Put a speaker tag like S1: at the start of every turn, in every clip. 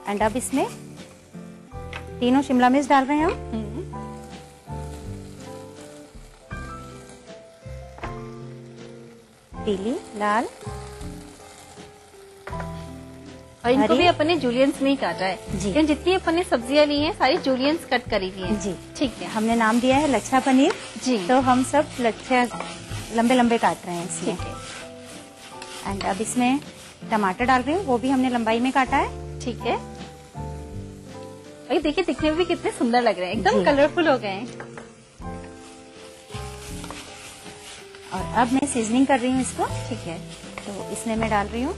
S1: And अब इसमें तीनों शिमला मिर्च डाल रहे हैं हम। पीली, लाल
S2: और इनको भी अपने जूलियंस में ही काटा है
S1: जी।
S2: जितनी अपने सब्जियां ली हैं सारी जूलियंस कट करी हुई हैं
S1: जी।
S2: ठीक है।
S1: हमने नाम दिया है लच्छा पनीर
S2: जी।
S1: तो हम सब लच्छा लंबे लंबे काट रहे हैं इसमें।
S2: ठीक है।
S1: एंड अब इसमें टमाटर डाल रही हूँ, वो भी हमने लंबाई में काटा है।
S2: ठीक है। और देखिए दिखने में भी कितने सुंदर लग रहे हैं, एकदम कलरफुल हो गए हैं।
S1: और अब मैं सीजनिंग कर रही हूँ इसको।
S2: ठीक है।
S1: तो इसमें मैं डाल रही हूँ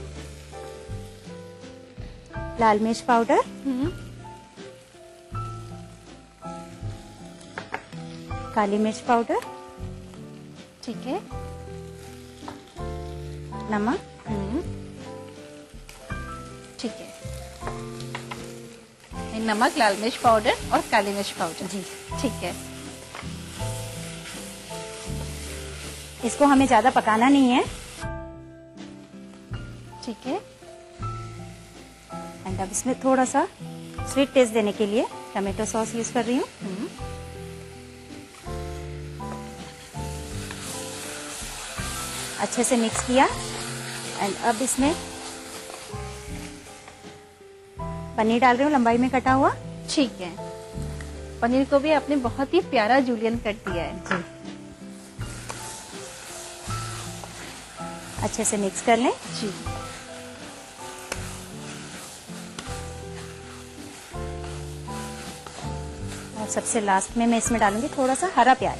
S1: लाल मिर्च पाउडर, काली मिर्च पाउडर,
S2: ठीक है,
S1: नमक,
S2: ठीक है। नमक, लाल मिर्च पाउडर और काली मिर्च पाउडर
S1: जी।
S2: ठीक है।
S1: इसको हमें ज्यादा पकाना नहीं है।
S2: ठीक है।
S1: एंड अब इसमें थोड़ा सा स्वीट टेस्ट देने के लिए टमाटो सॉस यूज कर रही हूँ। अच्छे से मिक्स किया। एंड अब इसमें पनीर डाल रही हूँ लंबाई में कटा हुआ।
S2: ठीक है। पनीर को भी आपने बहुत ही प्यारा जूलियन कट दिया है
S1: जी। अच्छे से मिक्स कर लें।
S2: जी।
S1: और सबसे लास्ट में मैं इसमें डालूंगी थोड़ा सा हरा प्याज।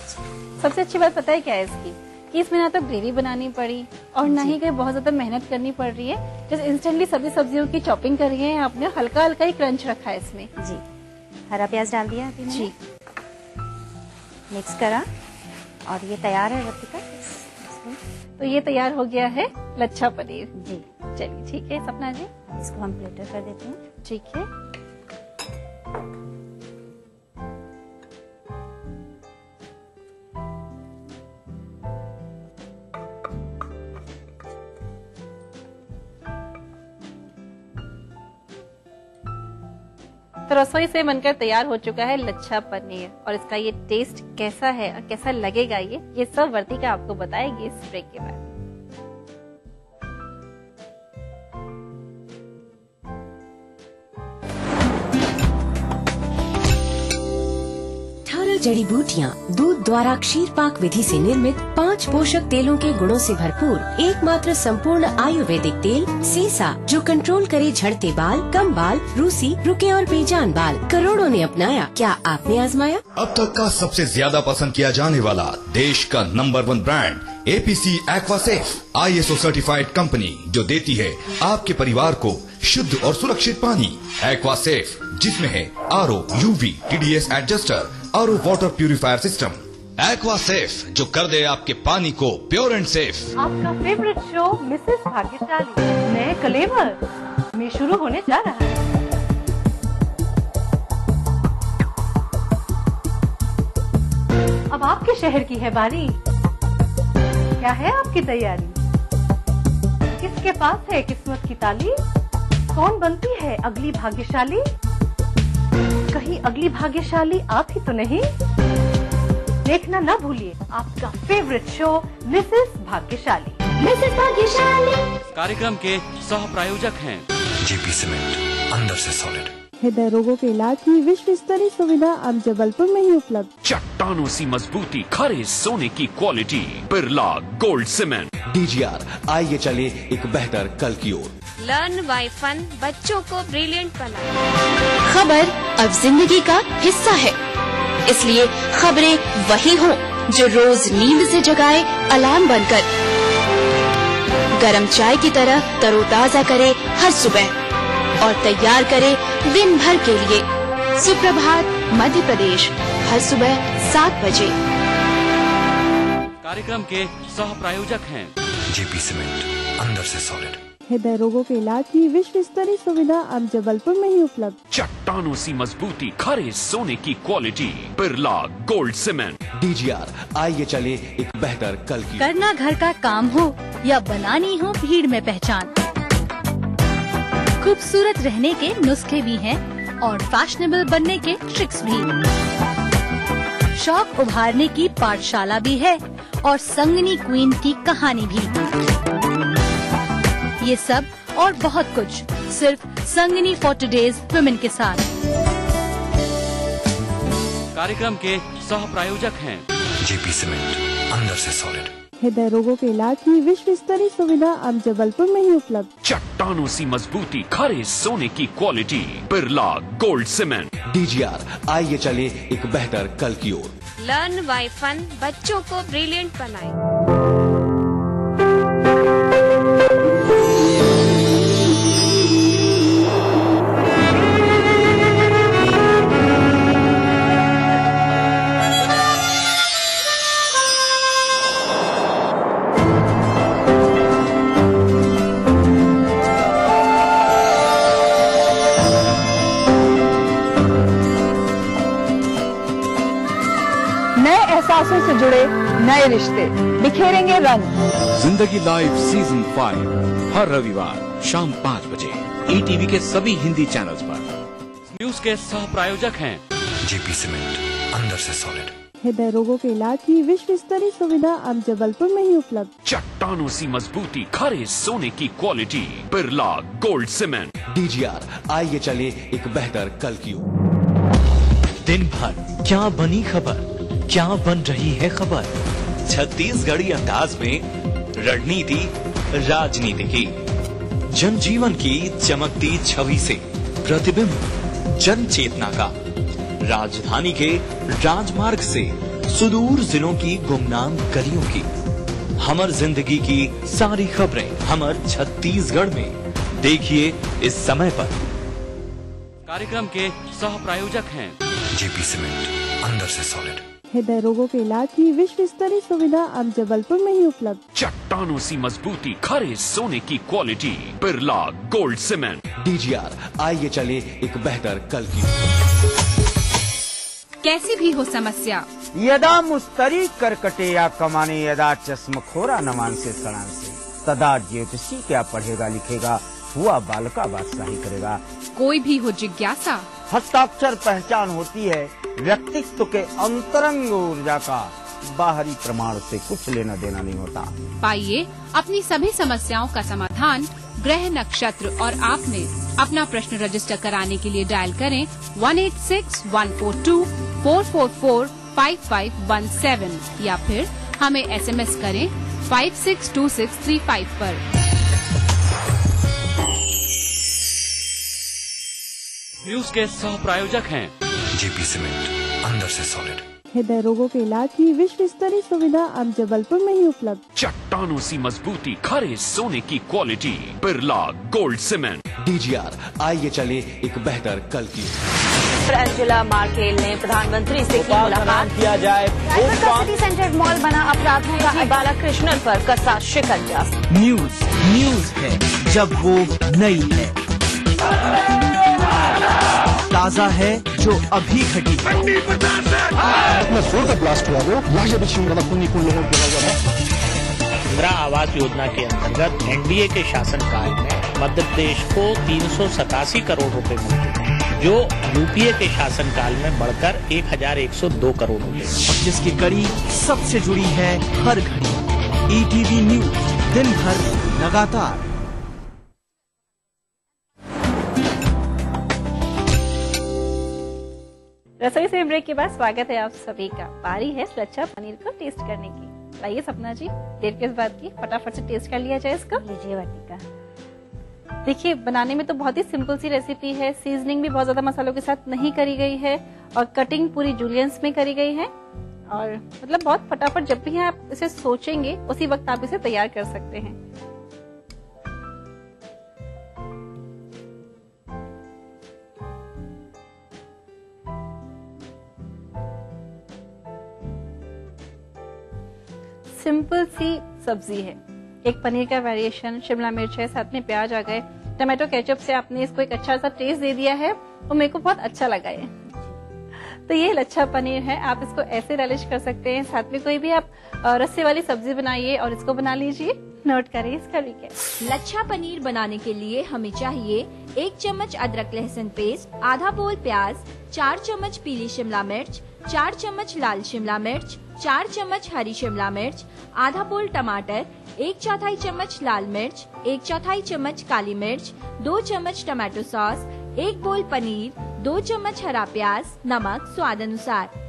S2: सबसे अच्छी बात पता है क्या है इसकी, कि इसमें ना तो ग्रेवी बनानी पड़ी और ना ही कहीं बहुत ज्यादा मेहनत करनी पड़ रही है। जैसे इंस्टेंटली सभी सब्जियों की चॉपिंग करी है आपने, हल्का हल्का ही क्रंच रखा है इसमें।
S1: जी। हरा प्याज डाल दिया अभी मैंने।
S2: जी।
S1: मिक्स करा और ये तैयार है वर्तिका।
S2: तो ये तैयार हो गया है लच्छा पनीर।
S1: जी।
S2: चलिए ठीक है सपना जी,
S1: इसको हम प्लेटर कर देते हैं।
S2: ठीक है। तो रसोई से बनकर तैयार हो चुका है लच्छा पनीर, और इसका ये टेस्ट कैसा है और कैसा लगेगा ये सब वर्तिका आपको बताएगी इस ब्रेक के बाद।
S3: जड़ी बूटियाँ, दूध द्वारा क्षीर पाक विधि से निर्मित 5 पोषक तेलों के गुणों से भरपूर एकमात्र संपूर्ण आयुर्वेदिक तेल सेसा, जो कंट्रोल करे झड़ते बाल, कम बाल, रूसी, रुके और बेजान बाल। करोड़ों ने अपनाया, क्या आपने आजमाया?
S4: अब तक का सबसे ज्यादा पसंद किया जाने वाला देश का number 1 brand APC Aquasafe, ISO certified company, जो देती है आपके परिवार को शुद्ध और सुरक्षित पानी। एक्वासेफ, जिसमें है RO, UV, TDS adjuster, RO water purifier system. Aquasafe, जो कर दे आपके पानी को प्योर एंड सेफ।
S5: आपका फेवरेट शो मिसेस भाग्यशाली नए कलेवर में शुरू होने जा रहा है। अब आपके शहर की है बारी, क्या है आपकी तैयारी? किसके पास है किस्मत की ताली? कौन बनती है अगली भाग्यशाली? कहीं अगली भाग्यशाली आप ही तो नहीं? देखना ना भूलिए आपका फेवरेट शो मिसेस भाग्यशाली। मिसेस भाग्यशाली
S6: कार्यक्रम के सह प्रायोजक हैं
S7: जेपी सीमेंट, अंदर से सॉलिड।
S8: हृदय रोगों के इलाज की विश्व स्तरीय सुविधा अब जबलपुर में ही उपलब्ध।
S6: चट्टानों सी मजबूती, खरे सोने की quality, Birla gold cement.
S9: DGR, आइए चले एक बेहतर कल की ओर।
S10: लर्न बाय फन, बच्चों को ब्रिलियंट बनाए।
S3: खबर अब जिंदगी का हिस्सा है, इसलिए खबरें वही हों जो रोज नींद से जगाए अलार्म बनकर, गरम चाय की तरह तरोताजा करे हर सुबह और तैयार करे दिन भर के लिए। सुप्रभात मध्य प्रदेश, हर सुबह 7 बजे।
S6: कार्यक्रम के सह प्रायोजक हैं
S7: जेपी सीमेंट, अंदर से सॉलिड।
S8: हृदय रोगों के इलाज की विश्व स्तरीय सुविधा अब जबलपुर में ही उपलब्ध।
S6: चट्टानों सी मजबूती, खरे सोने की quality, Birla gold cement.
S9: DGR, आइए चले एक बेहतर कल की।
S11: करना घर का काम हो या बनानी हो भीड़ में पहचान,
S2: खूबसूरत रहने के नुस्खे भी हैं और फैशनेबल बनने के ट्रिक्स भी। शौक उभारने की पाठशाला भी है और संगनी क्वीन की कहानी भी। ये सब और बहुत कुछ सिर्फ संगनी फॉर टुडेज वुमेन के साथ।
S6: कार्यक्रम के सह प्रायोजक हैं
S7: जेपी सीमेंट, अंदर से सॉलिड।
S8: हृदय रोगों के इलाज की विश्व स्तरीय सुविधा अब जबलपुर में ही उपलब्ध।
S6: चट्टानों सी मजबूती, खरे सोने की quality, Birla gold cement.
S9: DGR, आइए चले एक बेहतर कल की ओर।
S10: लर्न बाय फन, बच्चों को ब्रिलियंट बनाएं।
S11: एहसासों से जुड़े नए रिश्ते बिखेरेंगे रंग।
S12: जिंदगी लाइव सीजन 5 हर रविवार शाम 5 बजे ETV के सभी हिंदी चैनल्स पर।
S6: न्यूज के सह प्रायोजक हैं
S7: जेपी सीमेंट, अंदर से सॉलिड।
S8: हृदय रोगों के इलाज की विश्व स्तरीय सुविधा अब जबलपुर में ही उपलब्ध।
S6: चट्टानों सी मजबूती, खरे सोने की quality, Birla gold cement.
S9: DGR, आइए चले एक बेहतर कल की ओर।
S13: दिन भर क्या बनी खबर, क्या बन रही है खबर, छत्तीसगढ़ी अंदाज में रणनीति राजनीति की, जनजीवन की चमकती छवि से प्रतिबिंब जन चेतना का, राजधानी के राजमार्ग से सुदूर जिलों की गुमनाम गलियों की, हमर जिंदगी की सारी खबरें हमर छत्तीसगढ़ में देखिए इस समय पर।
S6: कार्यक्रम के सह प्रायोजक हैं
S7: जेपी सीमेंट, अंदर से सॉलिड।
S8: हृदय रोगों के इलाज की विश्व स्तरीय सुविधा अब जबलपुर में ही उपलब्ध।
S6: चट्टानों सी मजबूती, खरे सोने की quality, Birla gold cement.
S9: DGR, आइए चले एक बेहतर कल की।
S3: कैसी भी हो समस्या,
S14: यदा मुस्तरी करकटे या कमाने, यदा चश्मखोरा नमान से सड़ान से, तदा ज्योतिषी क्या पढ़ेगा लिखेगा, हुआ बालका बादशाही करेगा।
S3: कोई भी हो जिज्ञासा,
S14: हस्ताक्षर पहचान होती है व्यक्तित्व के अंतरंग ऊर्जा का, बाहरी प्रमाण से कुछ लेना देना नहीं होता।
S3: पाइए अपनी सभी समस्याओं का समाधान ग्रह नक्षत्र और आप में। अपना प्रश्न रजिस्टर कराने के लिए डायल करें 186-142-444-5517 या फिर हमें SMS करें 562635 पर।
S6: न्यूज के सह प्रायोजक हैं
S7: जेपी सीमेंट, अंदर से सॉलिड।
S8: हृदय रोगों के इलाज की विश्व स्तरीय सुविधा अब जबलपुर में ही उपलब्ध।
S6: चट्टानों सी मजबूती, खरे सोने की quality, Birla gold cement.
S9: DGR, आइए चले एक बेहतर कल की।
S15: एंजेला मार्केल ने प्रधानमंत्री से की मुलाकात।
S14: किया जाए
S15: सिटी सेंटर मॉल बना अपराधों का बालाकृष्णन पर कसा शिकंजा।
S16: न्यूज है जब वो नई है, ताजा है जो अभी घटी है।
S17: ब्लास्ट हुआ वो लोगों
S18: इंदिरा आवास योजना के अंतर्गत एनडीए के शासनकाल में मध्य प्रदेश को 387 करोड़ रुपए मिलते हैं, जो यूपीए के शासनकाल में बढ़कर 1102 करोड़ रुपए,
S16: जिसकी कड़ी सबसे जुड़ी है हर घड़ी। ETV न्यूज, दिन भर लगातार।
S2: रसोई से ब्रेक के बाद स्वागत है आप सभी का। बारी है लच्छा पनीर को टेस्ट करने की। लाइए सपना जी, देर किस बात की, फटाफट से टेस्ट कर लिया जाए इसका।
S1: लीजिए वाटिका।
S2: देखिए बनाने में तो बहुत ही सिंपल सी रेसिपी है। सीजनिंग भी बहुत ज्यादा मसालों के साथ नहीं करी गई है और कटिंग पूरी जूलियंस में करी गई है और मतलब बहुत फटाफट जब भी आप इसे सोचेंगे उसी वक्त आप इसे तैयार कर सकते हैं। सिंपल सी सब्जी है, एक पनीर का वेरिएशन, शिमला मिर्च है, साथ में प्याज आ गए, टमाटो केचप से आपने इसको एक अच्छा सा टेस्ट दे दिया है और मेरे को बहुत अच्छा लगा है। तो ये लच्छा पनीर है, आप इसको ऐसे relish कर सकते हैं। साथ में कोई भी आप रस्से वाली सब्जी बनाइए और इसको बना लीजिए। नोट करें इसका रिकैप।
S3: लच्छा पनीर बनाने के लिए हमें चाहिए 1 चम्मच अदरक लहसुन पेस्ट, आधा बोल प्याज, 4 चम्मच पीली शिमला मिर्च, 4 चम्मच लाल शिमला मिर्च, 4 चम्मच हरी शिमला मिर्च, आधा बोल टमाटर, 1/4 चम्मच लाल मिर्च, 1/4 चम्मच काली मिर्च, 2 चम्मच टमाटो सॉस, 1 बोल पनीर, 2 चम्मच हरा प्याज, नमक स्वाद अनुसार।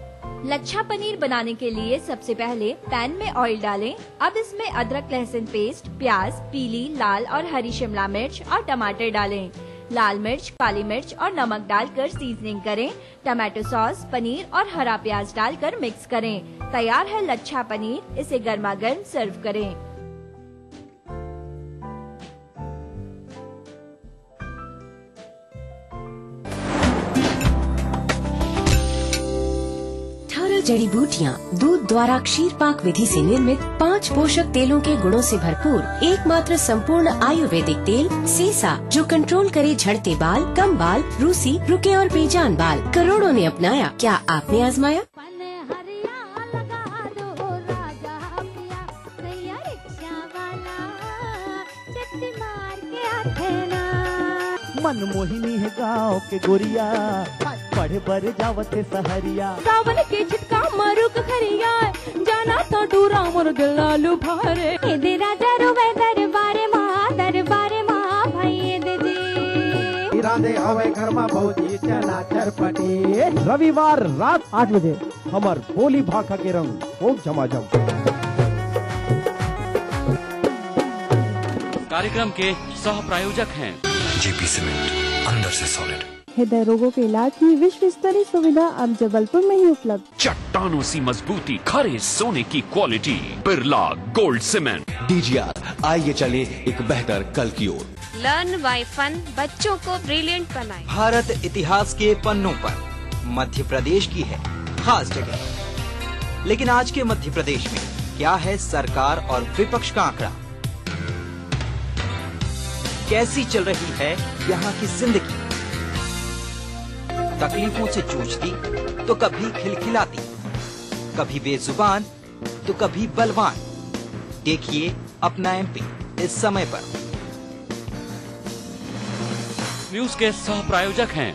S3: लच्छा पनीर बनाने के लिए सबसे पहले पैन में ऑयल डालें। अब इसमें अदरक लहसुन पेस्ट, प्याज, पीली, लाल और हरी शिमला मिर्च और टमाटर डालें। लाल मिर्च, काली मिर्च और नमक डालकर सीजनिंग करें। टमाटो सॉस, पनीर और हरा प्याज डालकर मिक्स करें। तैयार है लच्छा पनीर। इसे गर्मा गर्म सर्व करें।
S19: जड़ी बूटियाँ, दूध द्वारा क्षीर पाक विधि से निर्मित 5 पोषक तेलों के गुणों से भरपूर एकमात्र संपूर्ण आयुर्वेदिक तेल सेसा, जो कंट्रोल करे झड़ते बाल, कम बाल, रूसी, रुके और बेजान बाल। करोड़ों ने अपनाया, क्या आपने आजमाया?
S20: मनमोहिनी है गाँव के गोरिया, पढ़े बड़े जावते सहरिया।
S21: सावन के छिटका मारुक खरिया, जाना तो डूरा मोर दिल आलू भारे। दे राजा रुवे दरबारे माँ भाई दे जी।
S20: इरादे हवे घर में भौजी चला चरपटी। रविवार रात 8 बजे हमार बोली भाखा के रंग खूब झमाझम।
S6: कार्यक्रम के सह प्रायोजक हैं
S7: जेपी सीमेंट, अंदर से सॉलिड।
S8: हृदय रोगों के इलाज की विश्व स्तरीय सुविधा अब जबलपुर में ही उपलब्ध।
S6: चट्टानों सी मजबूती, खरे सोने की quality, Birla gold cement.
S9: DGR, आइए चले एक बेहतर कल की ओर।
S10: लर्न बाय फन, बच्चों को ब्रिलियंट बनाएं।
S16: भारत इतिहास के पन्नों पर मध्य प्रदेश की है खास जगह। लेकिन आज के मध्य प्रदेश में क्या है सरकार और विपक्ष का आंकड़ा? कैसी चल रही है यहाँ की जिंदगी? तकलीफों से जूझती तो कभी खिलखिलाती, कभी बेजुबान तो कभी बलवान। देखिए अपना एमपी इस समय पर।
S6: न्यूज के सह प्रायोजक हैं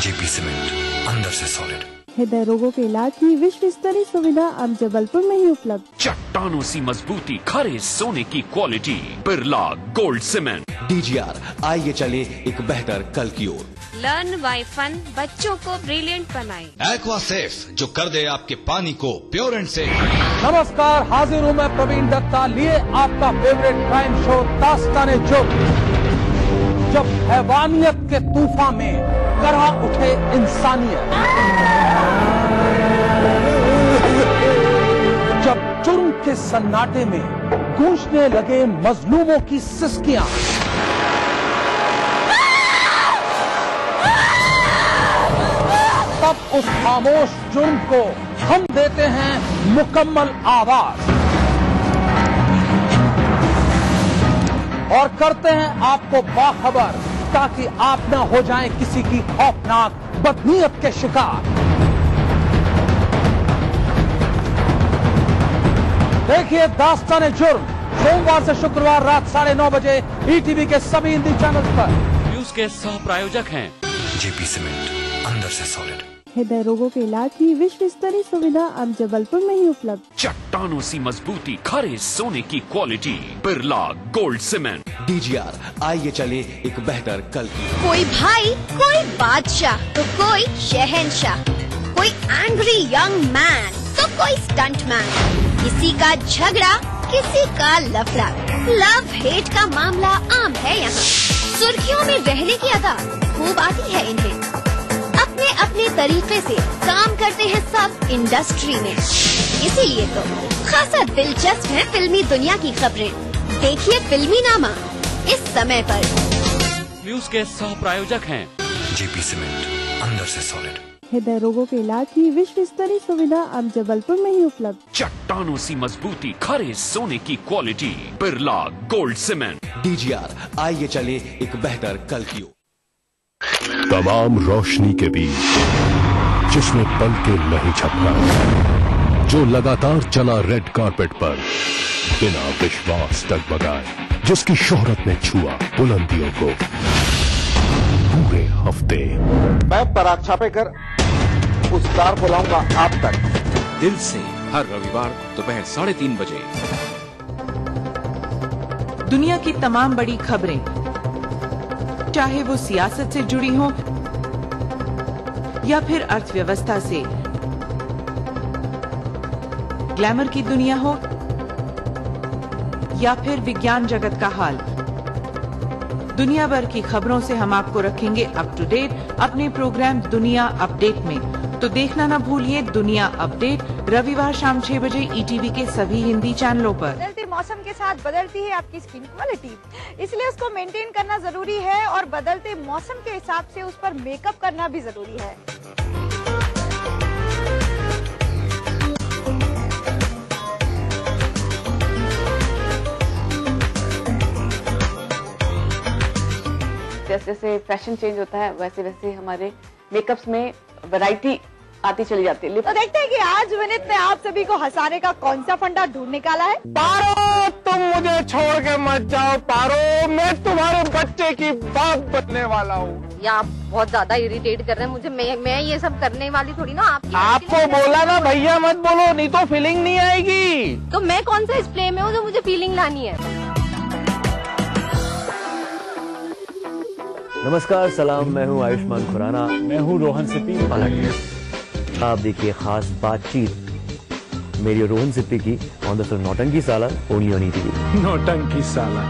S7: जेपी सीमेंट, अंदर से सॉलिड।
S8: हृदय रोगों के इलाज की विश्व स्तरीय सुविधा अब जबलपुर में ही उपलब्ध।
S6: चट्टानों सी मजबूती, खरे सोने की quality, Birla gold cement.
S9: DGR, आइए चले एक बेहतर कल की ओर।
S10: लर्न बाय फन, बच्चों को ब्रिलियंट बनाएं।
S4: एक्वा सेफ, जो कर दे आपके पानी को प्योर एंड सेफ।
S22: नमस्कार, हाजिर हूँ मैं प्रवीण दत्ता, लिए आपका फेवरेट क्राइम शो दास्ताने जुर्म। जब हैवानियत के तूफान में करहा उठे इंसानियत, जब जुर्म के सन्नाटे में गूंजने लगे मजलूमों की सिसकियां, तब उस खामोश जुर्म को हम देते हैं मुकम्मल आवाज और करते हैं आपको बाखबर, ताकि आप न हो जाएं किसी की खौफनाक बदनीयत के शिकार। देखिए दास्ताने जुर्म सोमवार से शुक्रवार रात 9:30 बजे ईटीवी के सभी हिंदी चैनल पर।
S6: न्यूज के सह प्रायोजक हैं
S7: जेपी सीमेंट, अंदर से सॉलिड।
S8: हृदय रोगों के इलाज की विश्व स्तरीय सुविधा अब जबलपुर में ही उपलब्ध।
S6: चट्टानों सी मजबूती, खरे सोने की quality, Birla gold cement.
S9: DGR, आइए चले एक बेहतर कल की।
S3: कोई भाई, कोई बादशाह तो कोई शहंशाह, कोई एंग्री यंग मैन तो कोई स्टंट मैन। किसी का झगड़ा, किसी का लफड़ा, लव हेट का मामला आम है यहाँ। सुर्खियों में रहने की अदा खूब आती है इन्हें। अपने अपने तरीके से काम करते हैं सब इंडस्ट्री में, इसीलिए तो खासा दिलचस्प है फिल्मी दुनिया की खबरें। देखिए फिल्मी नामा इस समय पर।
S6: न्यूज के सह प्रायोजक हैं
S7: जेपी सीमेंट, अंदर से सॉलिड।
S8: हृदय रोगों के इलाज की विश्व स्तरीय सुविधा अब जबलपुर में ही उपलब्ध।
S6: चट्टानों सी मजबूती, खरे सोने की quality, Birla gold cement.
S9: DGR, आइए चले एक बेहतर कल की ओर।
S17: तमाम रोशनी के बीच जिसने पल के नहीं झपका, जो लगातार चला रेड कारपेट पर, बिना विश्वास डगमगाए, जिसकी शोहरत ने छुआ बुलंदियों को पूरे हफ्ते।
S22: मैं पराग छापेकर उस तार को लाऊंगा आप तक।
S12: दिल से हर रविवार दोपहर 3:30 बजे।
S5: दुनिया की तमाम बड़ी खबरें, चाहे वो सियासत से जुड़ी हो या फिर अर्थव्यवस्था से, ग्लैमर की दुनिया हो या फिर विज्ञान जगत का हाल, दुनिया भर की खबरों से हम आपको रखेंगे अप टू डेट अपने प्रोग्राम दुनिया अपडेट में। तो देखना ना भूलिए दुनिया अपडेट रविवार शाम 6 बजे ईटीवी के सभी हिंदी चैनलों पर।
S11: बदलते मौसम के साथ बदलती है आपकी स्किन क्वालिटी, इसलिए उसको मेंटेन करना जरूरी है और बदलते मौसम के हिसाब से उस पर मेकअप करना भी जरूरी है।
S23: जैसे जैसे फैशन चेंज होता है वैसे वैसे हमारे मेकअप्स में वैरायटी आती चली जाती है।
S11: तो देखते हैं कि आज विनीत ने आप सभी को हंसाने का कौन सा फंडा ढूंढ निकाला है।
S22: पारो, तुम मुझे छोड़ के मत जाओ पारो, मैं तुम्हारे बच्चे की बाप बनने वाला हूँ।
S15: या आप बहुत ज्यादा इरिटेट कर रहे हैं मुझे। मैं ये सब करने वाली थोड़ी ना।
S22: आपको बोला ना भैया मत बोलो, नहीं तो फीलिंग नहीं आएगी।
S15: तो मैं कौन सा इस प्ले में हूँ जो मुझे फीलिंग लानी है।
S24: नमस्कार, सलाम, मैं हूं आयुष्मान खुराना।
S25: मैं हूं रोहन सिप्पी।
S24: आप देखिए खास बातचीत मेरी और रोहन सिप्पी की ऑन द फिल्म नौटंकी साला, ओनली ऑन ईटीवी।
S25: नौटंकी साला।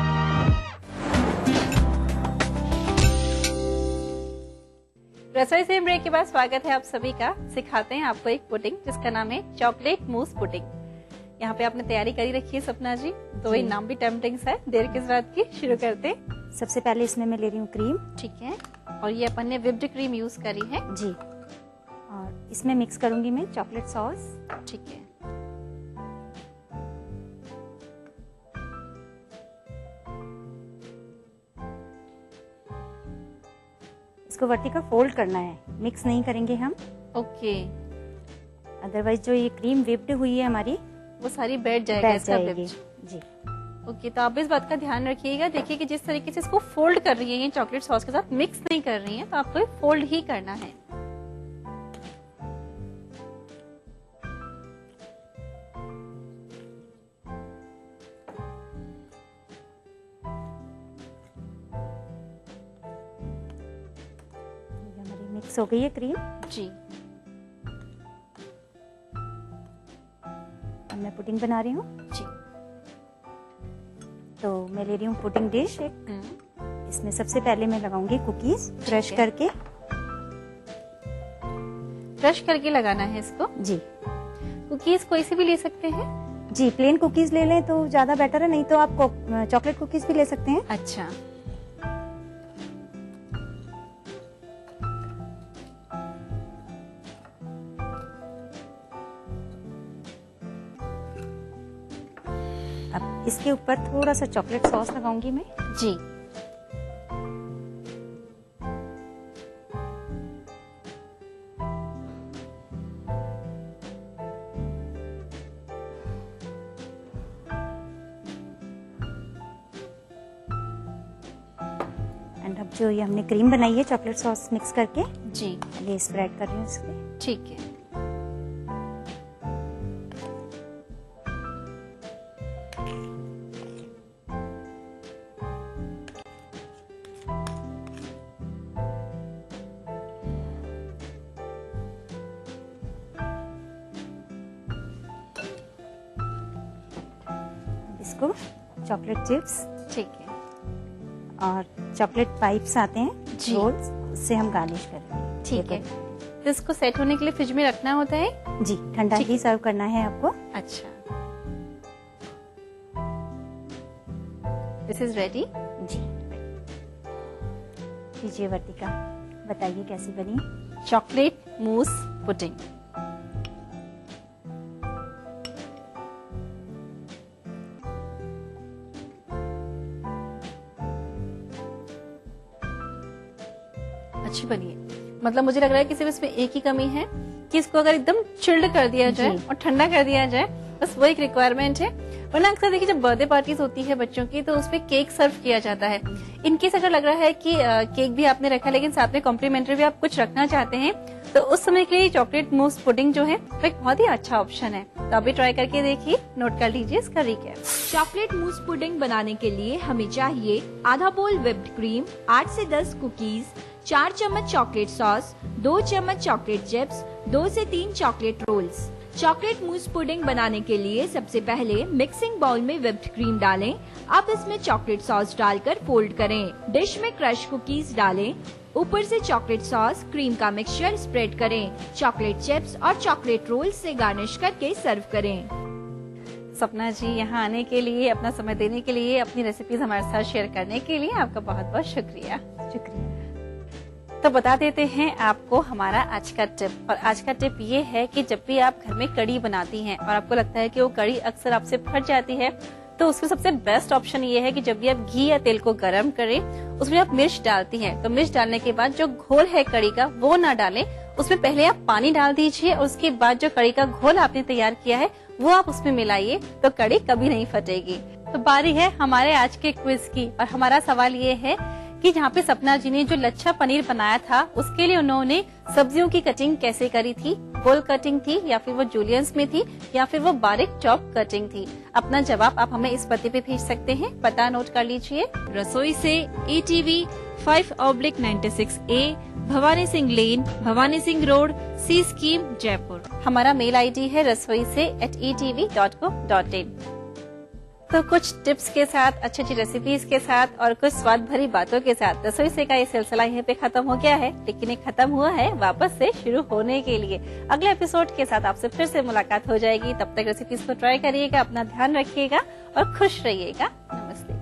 S2: रसोई से ब्रेक के बाद स्वागत है आप सभी का। सिखाते हैं आपको एक पुडिंग जिसका नाम है चॉकलेट मूस पुडिंग। यहाँ पे आपने तैयारी करी रखी है सपना जी, तो ये नाम भी टेम्पटिंग है। देर किस बात की, शुरू करते हैं।
S1: सबसे पहले इसमें मैं ले रही हूँ क्रीम।
S2: ठीक है, और ये अपन ने व्हिप्ड क्रीम यूज करी है
S1: जी। और इसमें मिक्स करूंगी मैं चॉकलेट सॉस।
S2: ठीक है,
S1: इसको वर्टिकल फोल्ड करना है, मिक्स नहीं करेंगे हम।
S2: ओके,
S1: अदरवाइज जो ये क्रीम व्हिप्ड हुई है हमारी
S2: वो सारी बैठ जाएगी
S1: जी।
S2: ओके, तो आप इस बात का ध्यान रखिएगा। देखिए कि जिस तरीके से इसको फोल्ड कर रही है ये चॉकलेट सॉस के साथ, मिक्स नहीं कर रही है, तो आपको फोल्ड ही करना है।
S1: हमारी मिक्स हो गई है क्रीम
S2: जी।
S1: अब मैं पुडिंग बना रही हूँ
S2: जी।
S1: तो मैं ले रही हूँ पुडिंग डिश एक। इसमें सबसे पहले मैं लगाऊंगी कुकीज क्रश करके।
S2: क्रश करके लगाना है इसको
S1: जी।
S2: कुकीज कोई सी भी ले सकते हैं
S1: जी, प्लेन कुकीज ले लें तो ज्यादा बेटर है, नहीं तो आप चॉकलेट कुकीज भी ले सकते हैं।
S2: अच्छा,
S1: अब इसके ऊपर थोड़ा सा चॉकलेट सॉस लगाऊंगी मैं
S2: जी।
S1: एंड अब जो ये हमने क्रीम बनाई है चॉकलेट सॉस मिक्स करके
S2: जी,
S1: ये स्प्रेड कर रही हूँ इसके।
S2: ठीक है,
S1: इसको चॉकलेट चिप्स
S2: ठीक है,
S1: और चॉकलेट पाइप्स आते हैं
S2: जी,
S1: रोल्स, उससे हम गार्निश कर रहे हैं।
S2: ठीक है। तो इसको सेट होने के लिए फ्रिज में रखना होता है
S1: जी, ठंडा ही सर्व करना है आपको।
S2: अच्छा, दिस इज रेडी
S1: जी। लीजिए वर्तिका, बताइए कैसी बनी
S2: चॉकलेट मूस पुडिंग। अच्छी बनी है। मतलब मुझे लग रहा है कि सिर्फ इसमें एक ही कमी है कि इसको अगर एकदम चिल्ड कर दिया जाए और ठंडा कर दिया जाए, बस वो एक रिक्वायरमेंट है। वरना अक्सर देखिए जब बर्थडे पार्टीज होती है बच्चों की तो उसमें केक सर्व किया जाता है। इनकेस अगर लग रहा है कि केक भी आपने रखा लेकिन साथ में कॉम्प्लीमेंट्री भी आप कुछ रखना चाहते हैं तो उस समय के लिए चॉकलेट मूस पुडिंग जो है वो एक बहुत ही अच्छा ऑप्शन है। तो अभी ट्राई करके देखिए, नोट कर लीजिए इसका रिकैप।
S13: चॉकलेट मूस पुडिंग बनाने के लिए हमें चाहिए आधा बोल व्हिप्ड क्रीम, 8 से 10 कुकीज, 4 चम्मच चॉकलेट सॉस, 2 चम्मच चॉकलेट चिप्स, 2 से 3 chocolate rolls. Chocolate mousse pudding बनाने के लिए सबसे पहले मिक्सिंग बाउल में व्हिप्ड क्रीम डालें। अब इसमें चॉकलेट सॉस डालकर फोल्ड करें। डिश में क्रश कुकीज डालें। ऊपर से चॉकलेट सॉस, क्रीम का मिक्सचर स्प्रेड करें। चॉकलेट चिप्स और चॉकलेट रोल से गार्निश करके सर्व करें।
S2: सपना जी, यहाँ आने के लिए, अपना समय देने के लिए, अपनी रेसिपीज हमारे साथ शेयर करने के लिए आपका बहुत बहुत शुक्रिया। तो बता देते हैं आपको हमारा आज का टिप। और आज का टिप ये है कि जब भी आप घर में कढ़ी बनाती हैं और आपको लगता है कि वो कढ़ी अक्सर आपसे फट जाती है तो उसके सबसे बेस्ट ऑप्शन ये है कि जब भी आप घी या तेल को गर्म करें उसमें आप मिर्च डालती हैं तो मिर्च डालने के बाद जो घोल है कढ़ी का वो ना डालें, उसमें पहले आप पानी डाल दीजिए और उसके बाद जो कढ़ी का घोल आपने तैयार किया है वो आप उसमें मिलाइए तो कढ़ी कभी नहीं फटेगी। तो बारी है हमारे आज के क्विज की और हमारा सवाल ये है कि जहाँ पे सपना जी ने जो लच्छा पनीर बनाया था उसके लिए उन्होंने सब्जियों की कटिंग कैसे करी थी? गोल कटिंग थी या फिर वो जूलियंस में थी या फिर वो बारीक चॉप कटिंग थी? अपना जवाब आप हमें इस पते पे भेज सकते हैं, पता नोट कर लीजिए।
S13: रसोई से ETV 5/96A, भवानी सिंह लेन, भवानी सिंह रोड, सी स्कीम, जयपुर।
S2: हमारा मेल ID है rasoi@etv.co.in। तो कुछ टिप्स के साथ, अच्छी अच्छी रेसिपीज के साथ और कुछ स्वाद भरी बातों के साथ रसोई से का ये सिलसिला यहाँ पे खत्म हो गया है, लेकिन ये खत्म हुआ है वापस से शुरू होने के लिए। अगले एपिसोड के साथ आपसे फिर से मुलाकात हो जाएगी। तब तक रेसिपीज को ट्राई करिएगा, अपना ध्यान रखिएगा और खुश रहिएगा। नमस्ते।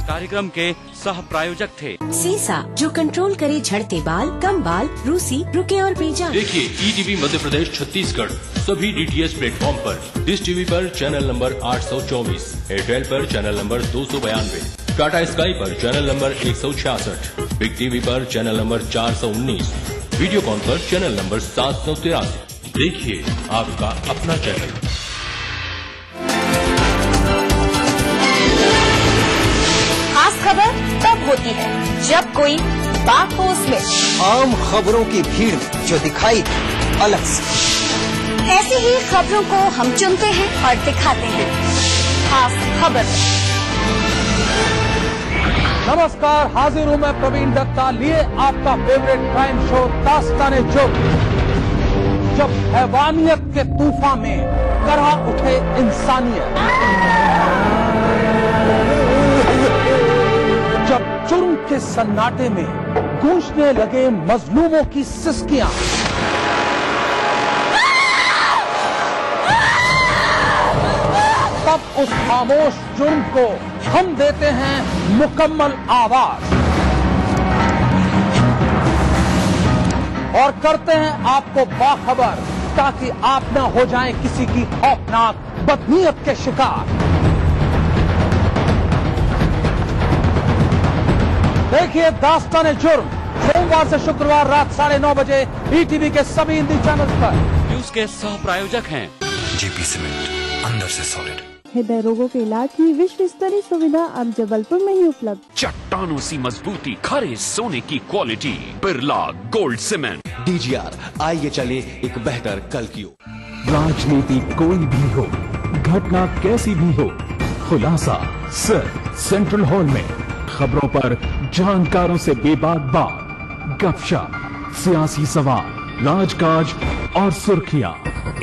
S12: कार्यक्रम के सह प्रायोजक थे
S14: सीसा, जो कंट्रोल करे झड़ते बाल, कम बाल, रूसी, रुके और बेजान।
S18: देखिए ETV मध्य प्रदेश छत्तीसगढ़ सभी DTH प्लेटफॉर्म पर। डिश टीवी पर चैनल नंबर 824, एयरटेल पर चैनल नंबर 292, टाटा स्काई पर चैनल नंबर 166, बिग टीवी पर चैनल नंबर 419, वीडियोकॉन पर चैनल नंबर 783। देखिए आपका अपना चैनल।
S15: खबर तब होती है जब कोई बात हो उसमें।
S16: आम खबरों की भीड़ में जो दिखाई अलग से,
S15: ऐसी ही खबरों को हम चुनते हैं और दिखाते हैं खास खबर।
S22: नमस्कार, हाजिर हूँ मैं प्रवीण दत्ता लिए आपका फेवरेट क्राइम शो दास्ताने जुर्म। जब हैवानियत के तूफान में करहा उठे इंसानियत, जब जुर्म के सन्नाटे में गूंजने लगे मजलूमों की सिसकियां, तब उस खामोश जुर्म को हम देते हैं मुकम्मल आवाज और करते हैं आपको बाखबर, ताकि आप न हो जाएं किसी की खौफनाक बदनीयत के शिकार। देखिए दास्ताने जुर्म सोमवार से शुक्रवार रात 9:30 बजे ETV के सभी हिंदी चैनल पर।
S12: न्यूज के सह प्रायोजक हैं
S7: JP सीमेंट, अंदर से सॉलिड।
S8: हृदय रोगों के इलाज की विश्व स्तरीय सुविधा अब जबलपुर में ही उपलब्ध।
S6: चट्टानों सी मजबूती, खरे सोने की quality, Birla gold cement.
S9: DGR, आइए चले एक बेहतर कल की ओर।
S17: राजनीति कोई भी हो, घटना कैसी भी हो, खुलासा सिर्फ सेंट्रल हॉल में। खबरों पर जानकारों से बेबाक बात, गपशप, सियासी सवाल, राजकाज और सुर्खियां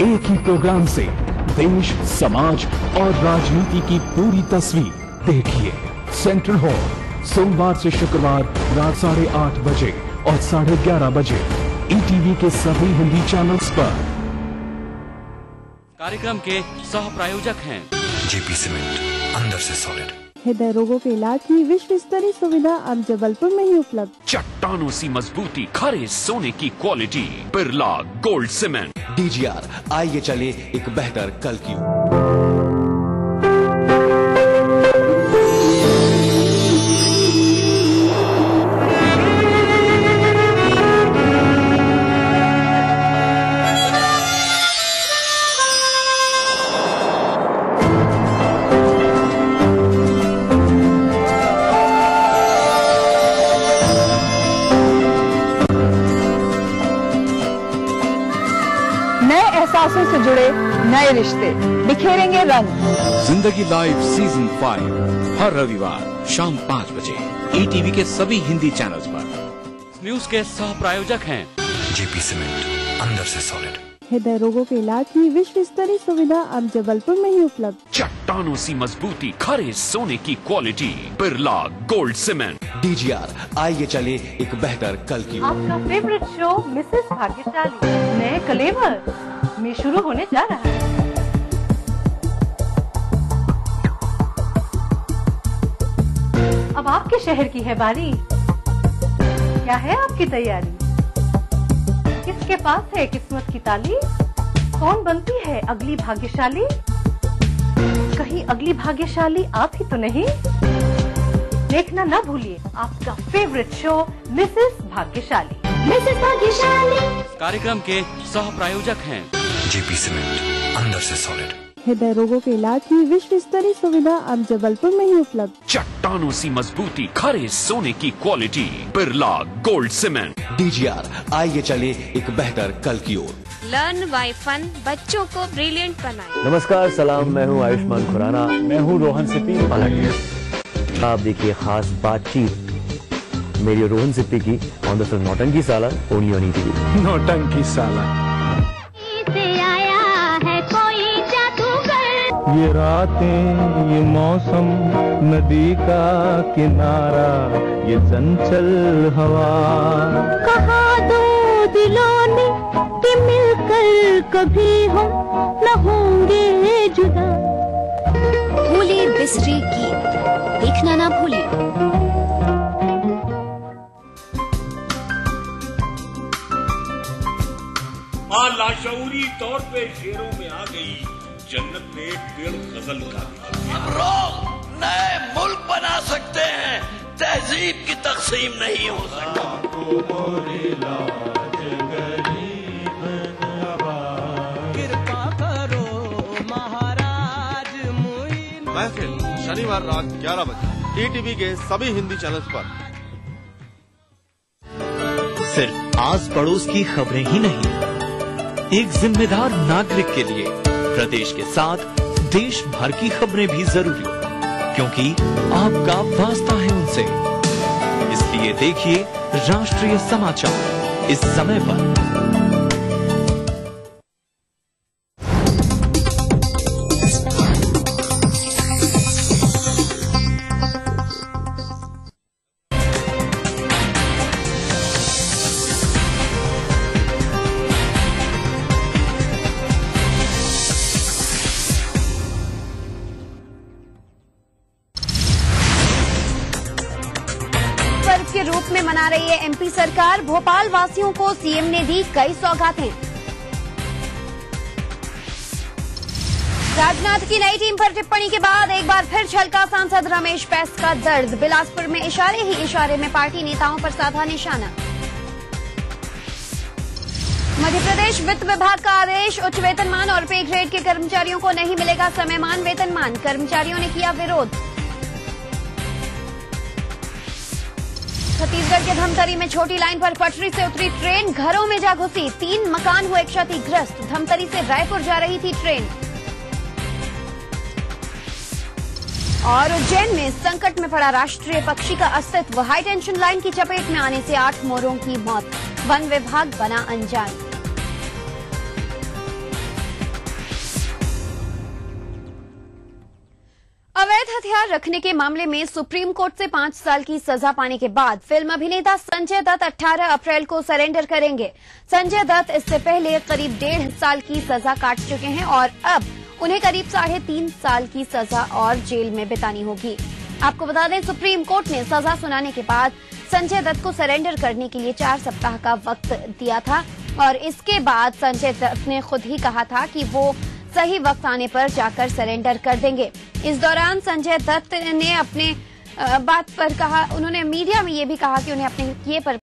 S17: एक ही प्रोग्राम से देश, समाज और राजनीति की पूरी तस्वीर देखिए। सेंट्रल हॉल सोमवार से शुक्रवार रात 8:30 बजे और 11:30 बजे ETV के सभी हिंदी चैनल्स पर।
S12: कार्यक्रम के सह प्रायोजक हैं
S7: JP सीमेंट, अंदर से सॉलिड।
S8: हृदय रोगों के इलाज की विश्व स्तरीय सुविधा अब जबलपुर में ही उपलब्ध।
S6: चट्टानों सी मजबूती, खरे सोने की quality, Birla gold cement.
S9: DGR, आइए चले एक बेहतर कल की ओर।
S11: एहसासों से जुड़े नए रिश्ते बिखेरेंगे रंग।
S12: जिंदगी लाइव सीजन 5 हर रविवार शाम 5 बजे ETV के सभी हिंदी चैनल्स पर।
S6: न्यूज के सह प्रायोजक हैं
S7: JP सीमेंट, अंदर से सॉलिड।
S8: हृदय रोगों के इलाज की विश्व स्तरीय सुविधा अब जबलपुर में ही उपलब्ध।
S6: चट्टानों सी मजबूती, खरे सोने की quality, Birla gold cement.
S9: DGR, आइए चले एक बेहतर कल की ओर।
S4: आपका फेवरेट शो मिसेस भाग्यशाली नए कलेवर में शुरू होने जा रहा है। अब आपके शहर की है बारी। क्या है आपकी तैयारी? किसके पास है किस्मत की ताली? कौन बनती है अगली भाग्यशाली? कहीं अगली भाग्यशाली आप ही तो नहीं? देखना ना भूलिए आपका फेवरेट शो मिसेस भाग्यशाली। मिसेस भाग्यशाली
S6: कार्यक्रम के सह प्रायोजक हैं
S7: JP सीमेंट, अंदर से सॉलिड।
S8: हृदय रोगों के इलाज की विश्व स्तरीय सुविधा अब जबलपुर में ही उपलब्ध।
S6: चट्टानों सी मजबूती, खरे सोने की quality, Birla gold cement.
S9: DGR, आइए चले एक बेहतर कल की ओर।
S10: लर्न बाय फन, बच्चों को ब्रिलियंट बनाए।
S24: नमस्कार, सलाम, मैं हूँ आयुष्मान खुराना।
S25: मैं हूँ रोहन सिप्पी।
S24: आप देखिए खास बातचीत मेरी और रोहन सिप्पी की ऑन द फिल्म नौटंकी साला, ओनली ऑन ETV।
S25: नौटंकी साला।
S22: ये रातें, ये मौसम, नदी का किनारा, ये चंचल हवा।
S19: कहा दो दिलों ने कि मिलकर कभी हम न होंगे जुदा।
S3: भूले बिसरे गीत देखना ना भूलिए।
S20: माँ लाशऊरी तौर पे शेरों में आ गई, जन्नत में एक पेड़ गजल का।
S21: हम लोग नए मुल्क बना सकते हैं, तहजीब की तकसीम नहीं हो सकती।
S22: कृपा करो महाराज मुइन।
S26: महफिल शनिवार रात 11 बजे ETV के सभी हिंदी चैनल्स पर।
S27: सिर्फ आस पड़ोस की खबरें ही नहीं, एक जिम्मेदार नागरिक के लिए प्रदेश के साथ देश भर की खबरें भी जरूरी, क्योंकि आपका वास्ता है उनसे। इसलिए देखिए राष्ट्रीय समाचार इस समय पर।
S28: के रूप में मना रही है MP सरकार। भोपाल वासियों को CM ने दी कई सौगातें। राजनाथ की नई टीम पर टिप्पणी के बाद एक बार फिर छलका सांसद रमेश बैस का दर्द। बिलासपुर में इशारे ही इशारे में पार्टी नेताओं पर साधा निशाना। मध्य प्रदेश वित्त विभाग का आदेश, उच्च वेतनमान और पे ग्रेड के कर्मचारियों को नहीं मिलेगा समयमान वेतनमान। कर्मचारियों ने किया विरोध। छत्तीसगढ़ के धमतरी में छोटी लाइन पर पटरी से उतरी ट्रेन, घरों में जा घुसी। 3 मकान हुए क्षतिग्रस्त। धमतरी से रायपुर जा रही थी ट्रेन। और उज्जैन में संकट में पड़ा राष्ट्रीय पक्षी का अस्तित्व। हाई टेंशन लाइन की चपेट में आने से 8 मोरों की मौत। वन विभाग बना अनजान। अवैध हथियार रखने के मामले में सुप्रीम कोर्ट से 5 साल की सजा पाने के बाद फिल्म अभिनेता संजय दत्त 18 अप्रैल को सरेंडर करेंगे। संजय दत्त इससे पहले करीब 1.5 साल की सजा काट चुके हैं और अब उन्हें करीब 3.5 साल की सजा और जेल में बितानी होगी। आपको बता दें, सुप्रीम कोर्ट ने सजा सुनाने के बाद संजय दत्त को सरेंडर करने के लिए 4 सप्ताह का वक्त दिया था और इसके बाद संजय दत्त ने खुद ही कहा था कि वो सही वक्त आने पर जाकर सरेंडर कर देंगे। इस दौरान संजय दत्त ने अपने बात पर कहा, उन्होंने मीडिया में ये भी कहा कि उन्हें अपने किए पर